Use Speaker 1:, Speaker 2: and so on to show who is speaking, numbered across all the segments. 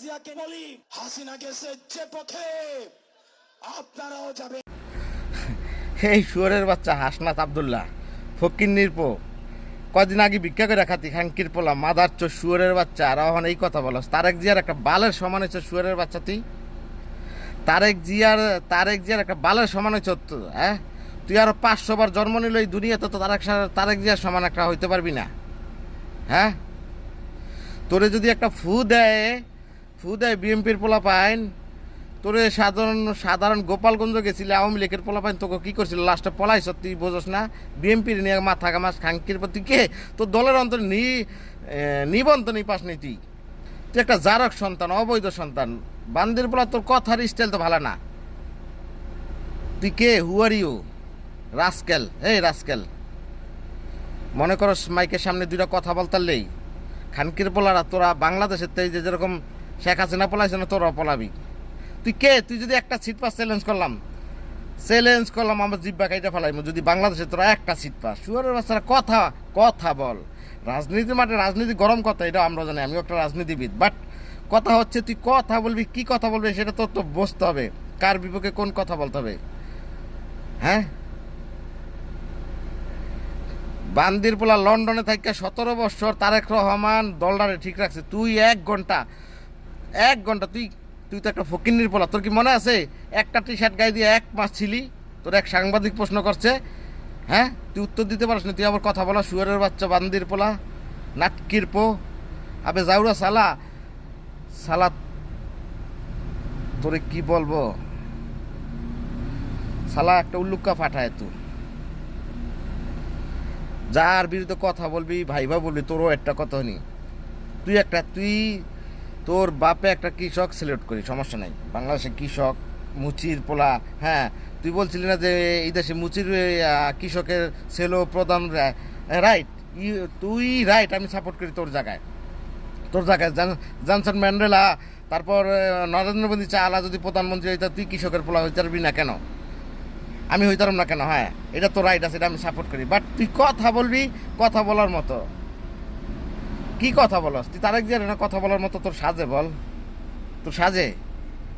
Speaker 1: জিয়াকে বলি, হাসিনা গেছে যে পথে আপনারাও যাবেন।
Speaker 2: এই শুয়োরের বাচ্চা হাসনাত আব্দুল্লাহ ফকির নির্পো কদিন আগে ভিক্ষা করে খাতি খাঙ্কির পোলা মাদার চো শুয়োরের বাচ্চা, আর এখন এই কথা বলস তারেক জিয়ার একটা বালের সমান হয়েছে শুয়োরের বাচ্চা তুই। তারেক জিয়ার একটা বালের সমান হয়েছ হ্যাঁ। তুই আরো 500 বার জন্ম নিল এই দুনিয়াতে, তো তারেক জিয়ার সমান একটা হইতে পারবি না হ্যাঁ। তোরে যদি একটা ফু দেয় বিএমপির পোলা পাইন, তোরে সাধারণ গোপালগঞ্জ গেছিলে আওয়ামী লীগের পোলা পাইন, তোকে কী করছিল লাস্টে পলাইছ তুই বোঝস না। বিএমপির নিয়ে মাথা গামাস খাঙ্কির প্রতি কে তোর দলের অন্তর নিবন্ধনই পাস নি তুই একটা জারক সন্তান, অবৈধ সন্তান। বান্দির পোলা তোর কথার স্টাইল তো ভালো না। তুই কে, হু আর ইউ রাস্কেল? এই রাস্কেল, মনে করো মাইকের সামনে দুইটা কথা বলতারলেই খানকির পোলারা তোরা বাংলাদেশের তো যেরকম শেখ হাসিনা পলাইছে না, তোরা পলাবি। তুই কে? তুই যদি একটা সিট পাস চ্যালেঞ্জ করলাম আমার জিব্বা কাইটা ফেলাইম যদি বাংলাদেশে তোরা একটা সিট পাস। শুয়ারের বাচ্চারা কথা বল। রাজনীতির মাঠে রাজনীতি গরম কথা, এটা আমরা জানি, আমিও একটা রাজনীতিবিদ। বাট কথা হচ্ছে তুই কথা বলবি, কি কথা বলবি সেটা তোর তো বুঝতে হবে, কার বিপক্ষে কোন কথা বলতে হবে হ্যাঁ। বান্দির পোলা লন্ডনে থাকা 17 বছর তারেক রহমান দলটারে ঠিক রাখছে। তুই এক ঘন্টা তুই তো একটা ফকিন্নির পোলা। তোর কি মনে আছে একটা টি শার্ট গায়ে দিয়ে 1 মাস ছিলি? তোর এক সাংবাদিক প্রশ্ন করছে হ্যাঁ, তুই উত্তর দিতে পারিস না, তুই আবার কথা বলা শুয়ারের বাচ্চা বান্দির পোলা নাটকির পো। আবে জাউরা সালা তোরে কি বলবো, সালা একটা উল্লুক্কা ফাটায়। তুই যার বিরুদ্ধে কথা বলবি ভাইবা বলবি, তোরও একটা কথা নেই। তুই তোর বাপে একটা কৃষক সিলেক্ট করি, সমস্যা নাই। বাংলাদেশের কৃষক মুচির পোলা হ্যাঁ। তুই বলছিলি না যে এই দেশে মুচির কৃষকের ছেলে প্রধান রাইট, তুই রাইট, আমি সাপোর্ট করি তোর জায়গায় জনসন ম্যান্ডেলা, তারপর নরেন্দ্র মোদী চালা যদি প্রধানমন্ত্রী হইতা তুই কৃষকের পোলা হইতে পারবি না কেন? আমি হইতাম না কেন? হ্যাঁ, এটা তো রাইট আছে, এটা আমি সাপোর্ট করি। বাট তুই কথা বলবি কথা বলার মতো। কি কথা বলস তুই? তারেক জিয়ার না কথা বলার মতো তোর সাজে? বল তোর সাজে?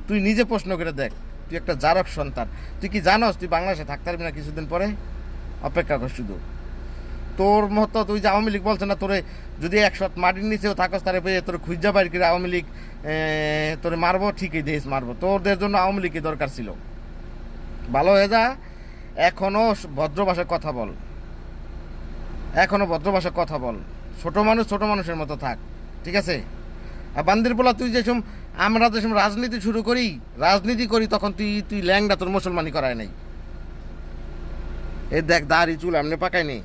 Speaker 2: তুই নিজে প্রশ্ন করে দেখ, তুই একটা জারক সন্তান। তুই কি জানস তুই বাংলাদেশে থাকতে পারবি না কিছুদিন পরে? অপেক্ষা কর শুধু। তোর মতো তুই যে আওয়ামী লীগ বলছে না, তোরে যদি 100 মাটির নিচেও থাকস তারে পেয়ে তোর খুঁজা বাইর করে আওয়ামী লীগ তোরে মারবো, ঠিকই দেশ মারবো। তোরদের জন্য আওয়ামী লীগই দরকার ছিল। ভালো হয়ে যা, এখনো ভদ্র ভাষায় কথা বল, ছোট মানুষের মতো থাক, ঠিক আছে? আর বান্দির পোলা তুই যেসব আমরা যেসব রাজনীতি করি তখন তুই ল্যাংডা, তোর মুসলমানি করায় নাই। এই দেখ দাড়ি চুল এমনি পাকাই নেই।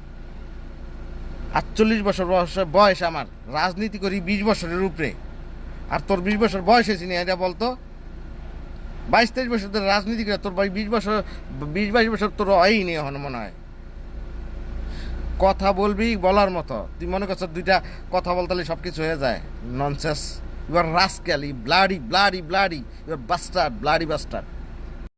Speaker 2: 48 বছর বয়স আমার, রাজনীতি করি 20 বছরের উপরে। আর তোর 20 বছর বয়স হয়েছে নি, এটা বলতো 22-23 বছর ধরে রাজনীতি করে তোর 20-22 বছর তোর হয়ই এখন মনে হয়। কথা বলবি বলার মতো। তুই মনে করছ দুইটা কথা বলতে সব কিছু হয়ে যায়? Nonsense. You are rascal, you bloody you are bastard, bloody bastard.